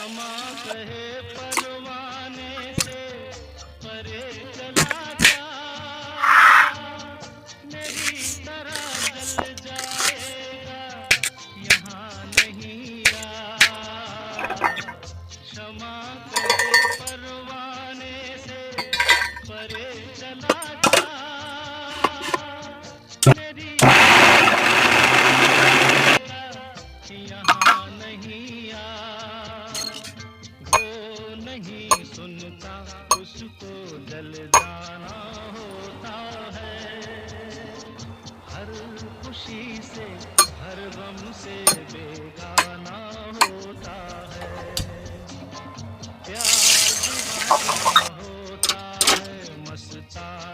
क्षमा कहे परवाने से परे चला जा, मेरी तरह जल जाएगा यहाँ नहीं आ। क्षमा कहे परवाने से परे चला जा, मेरी यहाँ नहीं आ। वो नहीं सुनता उसको जल जाना होता है, हर खुशी से हर गम से बेगाना होता है। प्यार दीवाना होता है, मस्ताना